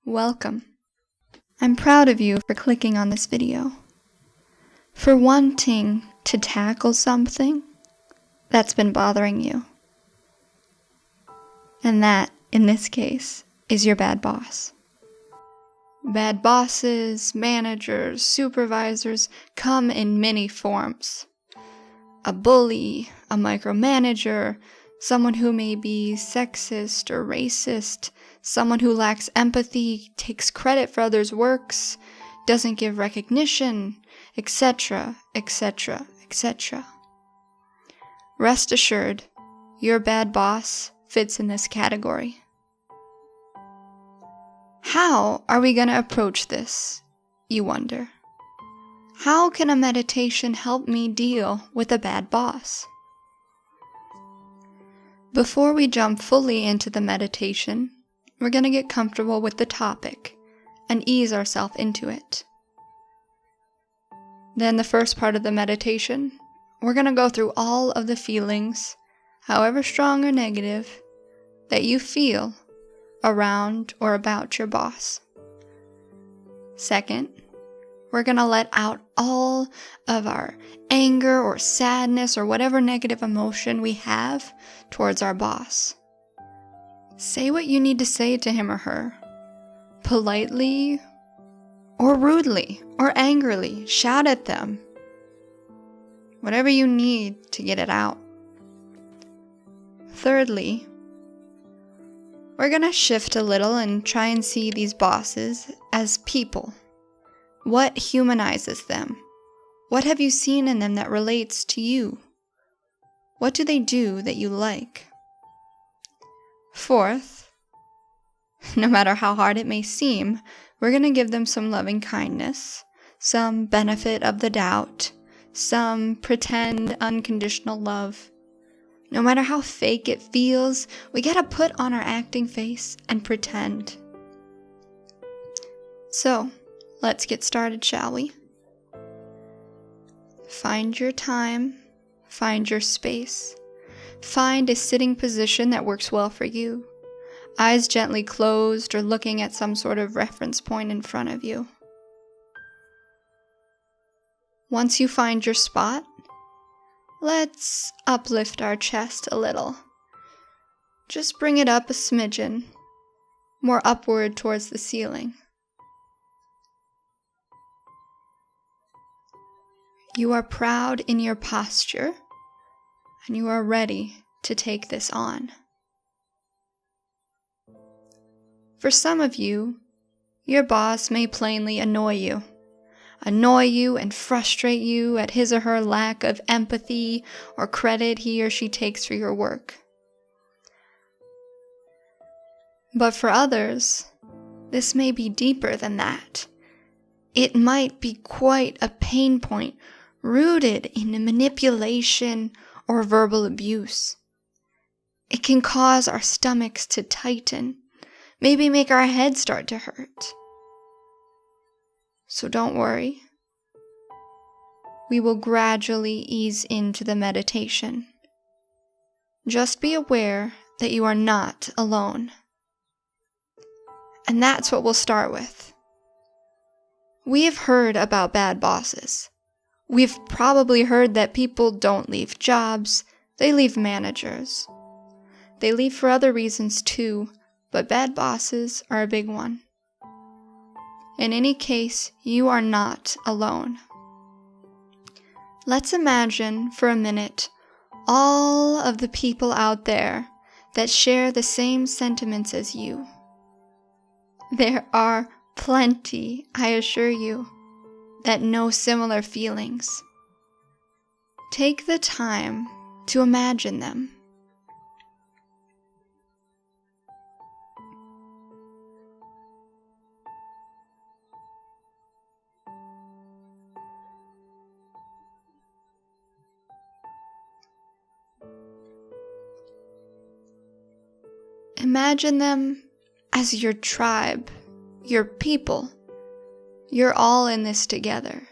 Welcome. I'm proud of you for clicking on this video, for wanting to tackle something that's been bothering you. And that, in this case, is your bad boss. Bad bosses, managers, supervisors come in many forms. A bully, a micromanager, someone who may be sexist or racist, someone who lacks empathy, takes credit for others' works, doesn't give recognition, etc., etc., etc. Rest assured, your bad boss fits in this category. How are we going to approach this, you wonder? How can a meditation help me deal with a bad boss? Before we jump fully into the meditation, we're going to get comfortable with the topic and ease ourselves into it. Then the first part of the meditation, we're going to go through all of the feelings, however strong or negative, that you feel around or about your boss. Second, we're going to let out all of our anger or sadness or whatever negative emotion we have towards our boss. Say what you need to say to him or her, politely or rudely or angrily. Shout at them. Whatever you need to get it out. Thirdly, we're going to shift a little and try and see these bosses as people. What humanizes them? What have you seen in them that relates to you? What do they do that you like? Fourth, no matter how hard it may seem, we're going to give them some loving kindness, some benefit of the doubt, some pretend unconditional love. No matter how fake it feels, we gotta put on our acting face and pretend. So, let's get started, shall we? Find your time, find your space. Find a sitting position that works well for you. Eyes gently closed or looking at some sort of reference point in front of you. Once you find your spot, let's uplift our chest a little. Just bring it up a smidgen, more upward towards the ceiling. You are proud in your posture, and you are ready to take this on. For some of you, your boss may plainly annoy you and frustrate you at his or her lack of empathy or credit he or she takes for your work. But for others, this may be deeper than that. It might be quite a pain point rooted in manipulation or verbal abuse. It can cause our stomachs to tighten, maybe make our head start to hurt. So don't worry. We will gradually ease into the meditation. Just be aware that you are not alone. And that's what we'll start with. We have heard about bad bosses. We've probably heard that people don't leave jobs, they leave managers. They leave for other reasons too, but bad bosses are a big one. In any case, you are not alone. Let's imagine for a minute all of the people out there that share the same sentiments as you. There are plenty, I assure you, that know similar feelings. Take the time to imagine them. Imagine them as your tribe, your people. You're all in this together.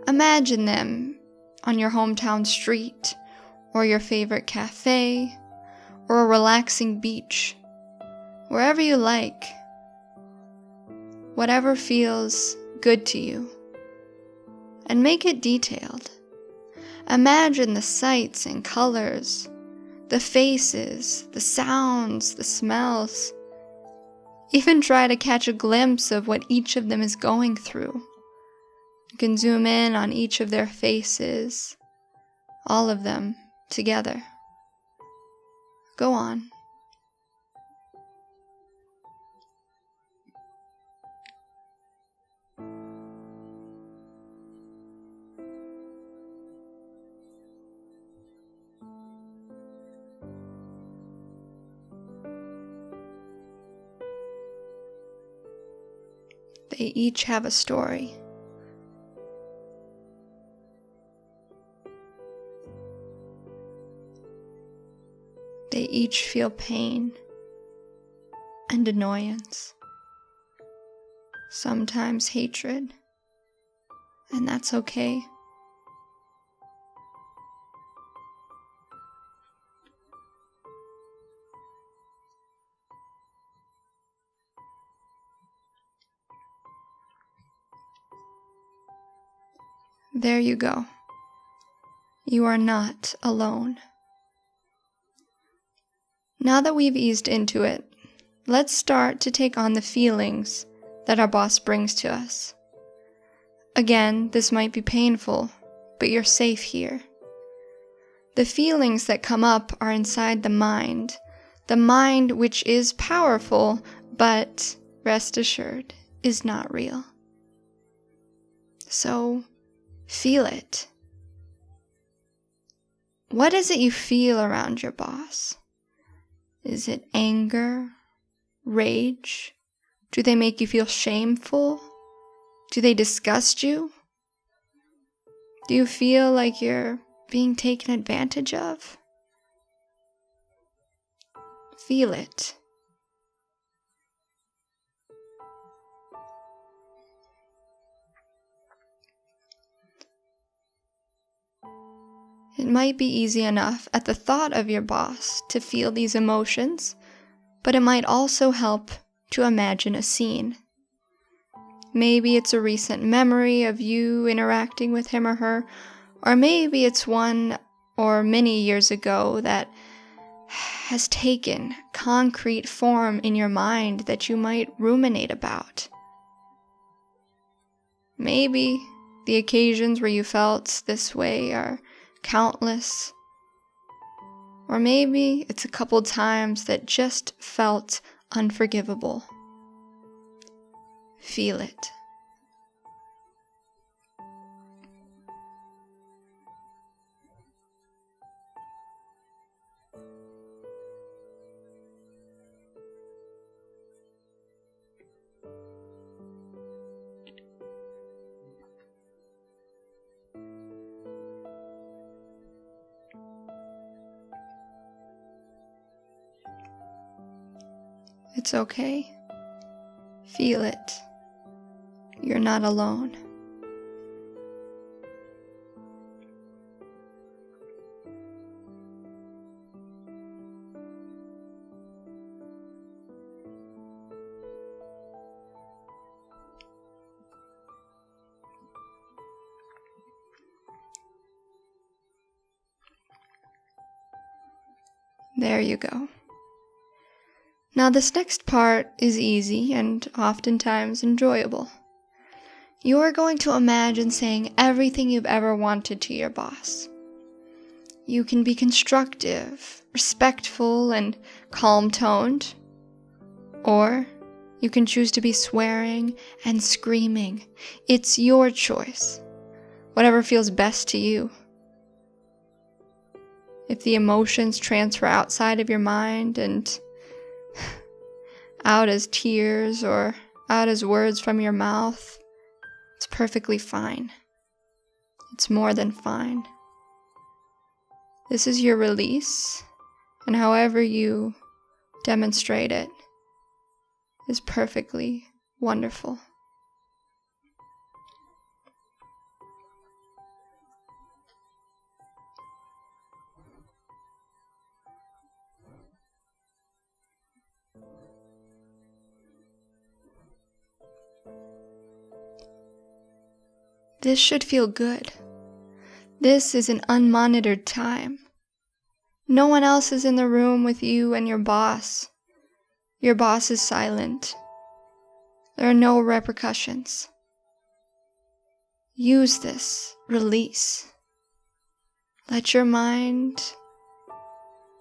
Imagine them on your hometown street, or your favorite cafe, or a relaxing beach. Wherever you like, whatever feels good to you, and make it detailed. Imagine the sights and colors, the faces, the sounds, the smells. Even try to catch a glimpse of what each of them is going through. You can zoom in on each of their faces, all of them together. Go on. They each have a story. They each feel pain and annoyance, sometimes hatred, and that's okay. There you go. You are not alone. Now that we've eased into it, let's start to take on the feelings that our boss brings to us. Again, this might be painful, but you're safe here. The feelings that come up are inside the mind which is powerful, but rest assured, is not real. So, feel it. What is it you feel around your boss? Is it anger? Rage? Do they make you feel shameful? Do they disgust you? Do you feel like you're being taken advantage of? Feel it. It might be easy enough at the thought of your boss to feel these emotions, but it might also help to imagine a scene. Maybe it's a recent memory of you interacting with him or her, or maybe it's one or many years ago that has taken concrete form in your mind that you might ruminate about. Maybe the occasions where you felt this way are countless, or maybe it's a couple times that just felt unforgivable. Feel it. It's okay. Feel it. You're not alone. There you go. Now this next part is easy and oftentimes enjoyable. You are going to imagine saying everything you've ever wanted to your boss. You can be constructive, respectful, and calm-toned. Or you can choose to be swearing and screaming. It's your choice. Whatever feels best to you. If the emotions transfer outside of your mind and out as tears or out as words from your mouth, it's perfectly fine. It's more than fine. This is your release, and however you demonstrate it is perfectly wonderful. This should feel good. This is an unmonitored time. No one else is in the room with you and your boss. Your boss is silent. There are no repercussions. Use this. Release. Let your mind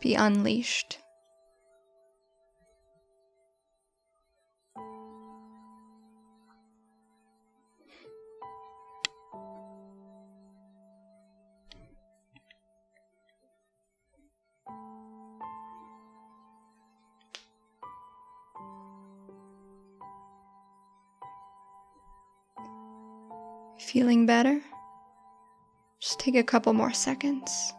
be unleashed. Feeling better? Just take a couple more seconds.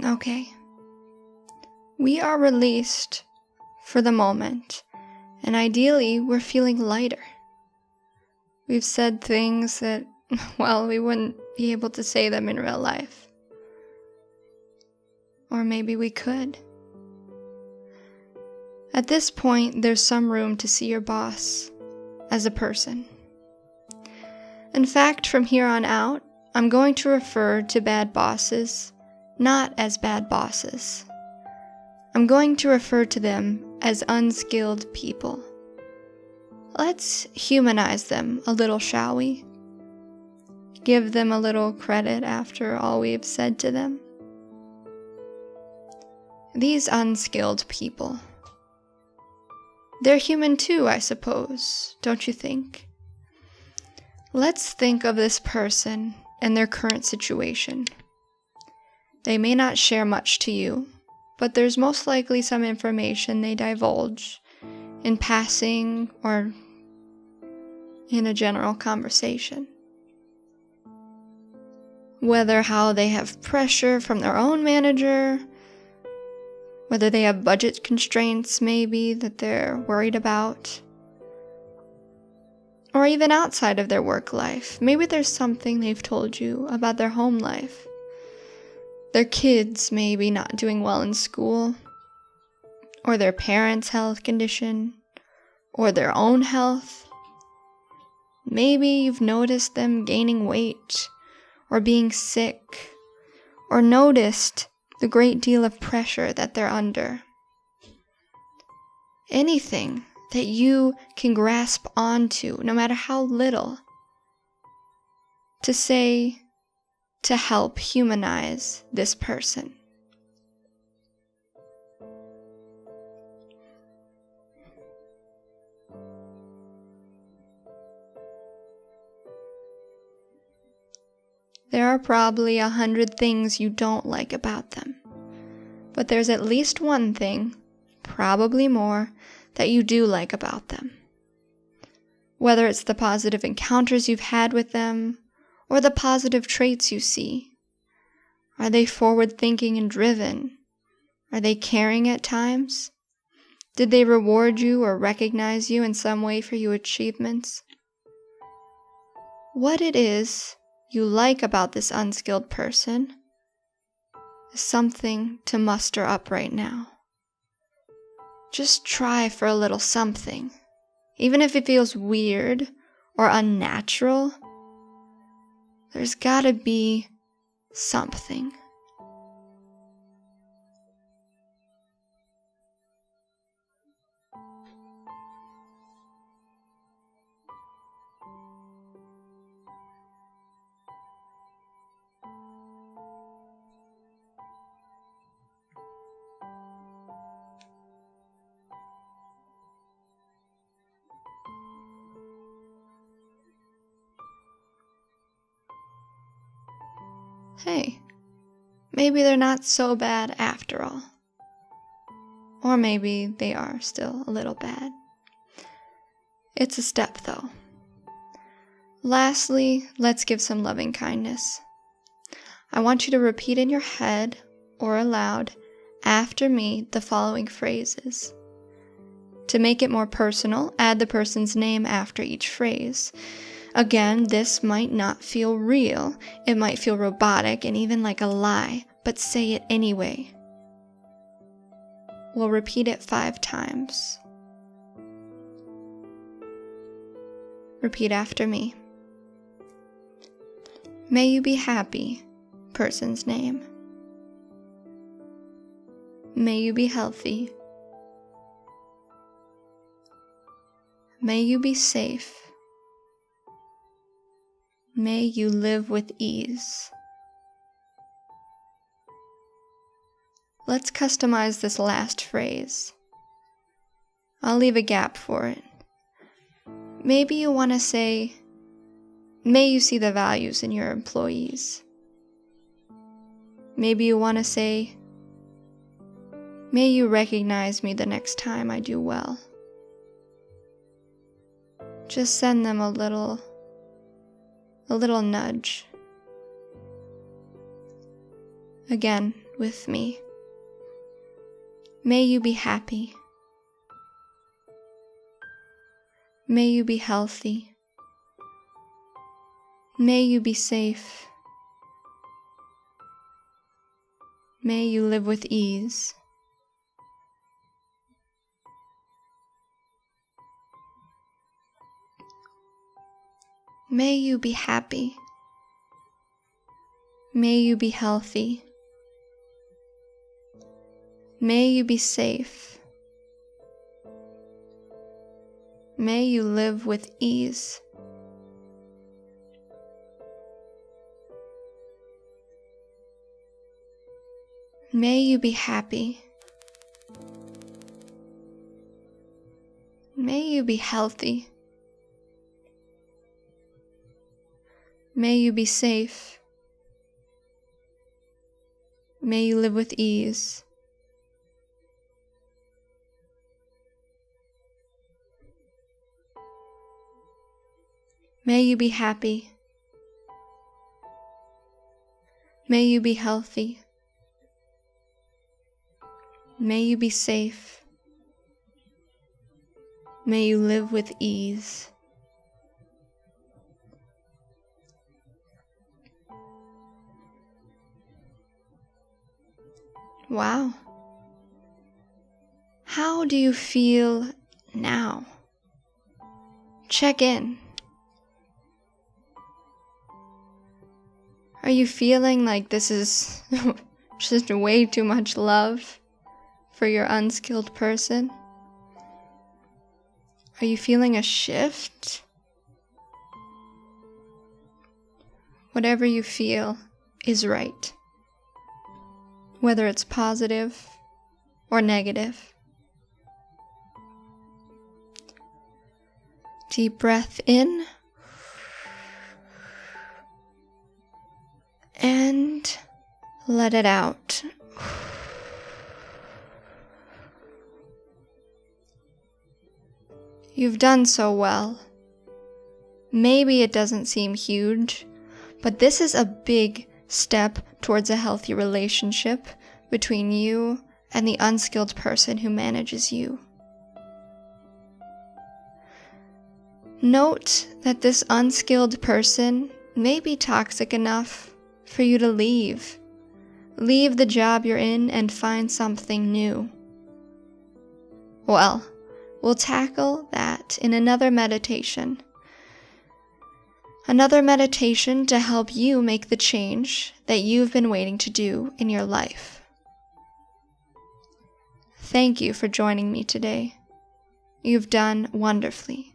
Okay. We are released for the moment, and ideally we're feeling lighter. We've said things that, well, we wouldn't be able to say them in real life. Or maybe we could. At this point, there's some room to see your boss as a person. In fact, from here on out, I'm going to refer to bad bosses not as bad bosses. I'm going to refer to them as unskilled people. Let's humanize them a little, shall we? Give them a little credit after all we've said to them. These unskilled people. They're human too, I suppose, don't you think? Let's think of this person and their current situation. They may not share much to you, but there's most likely some information they divulge in passing or in a general conversation. Whether how they have pressure from their own manager, whether they have budget constraints maybe that they're worried about, or even outside of their work life. Maybe there's something they've told you about their home life. Their kids maybe not doing well in school, or their parents' health condition, or their own health. Maybe you've noticed them gaining weight, or being sick, or noticed the great deal of pressure that they're under. Anything that you can grasp onto, no matter how little, to say, to help humanize this person. There are probably 100 things you don't like about them, but there's at least one thing, probably more, that you do like about them. Whether it's the positive encounters you've had with them, or the positive traits you see. Are they forward-thinking and driven? Are they caring at times? Did they reward you or recognize you in some way for your achievements? What it is you like about this unskilled person is something to muster up right now. Just try for a little something, even if it feels weird or unnatural. There's gotta be something. Hey, maybe they're not so bad after all. Or maybe they are still a little bad. It's a step though. Lastly, let's give some loving kindness. I want you to repeat in your head or aloud after me the following phrases. To make it more personal, add the person's name after each phrase. Again, this might not feel real. It might feel robotic and even like a lie, but say it anyway. We'll repeat it 5 times. Repeat after me. May you be happy, person's name. May you be healthy. May you be safe. May you live with ease. Let's customize this last phrase. I'll leave a gap for it. Maybe you want to say, may you see the values in your employees. Maybe you want to say, may you recognize me the next time I do well. Just send them a little nudge. Again, with me. May you be happy. May you be healthy. May you be safe. May you live with ease. May you be happy. May you be healthy. May you be safe. May you live with ease. May you be happy. May you be healthy. May you be safe. May you live with ease. May you be happy. May you be healthy. May you be safe. May you live with ease. Wow. How do you feel now? Check in. Are you feeling like this is just way too much love for your unskilled person? Are you feeling a shift? Whatever you feel is right, whether it's positive or negative. Deep breath in and let it out. You've done so well. Maybe it doesn't seem huge, but this is a big step towards a healthy relationship between you and the unskilled person who manages you. Note that this unskilled person may be toxic enough for you to leave. Leave the job you're in and find something new. Well, we'll tackle that in another meditation. Another meditation to help you make the change that you've been waiting to do in your life. Thank you for joining me today. You've done wonderfully.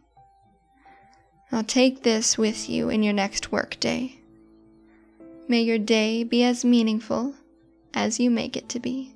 Now take this with you in your next work day. May your day be as meaningful as you make it to be.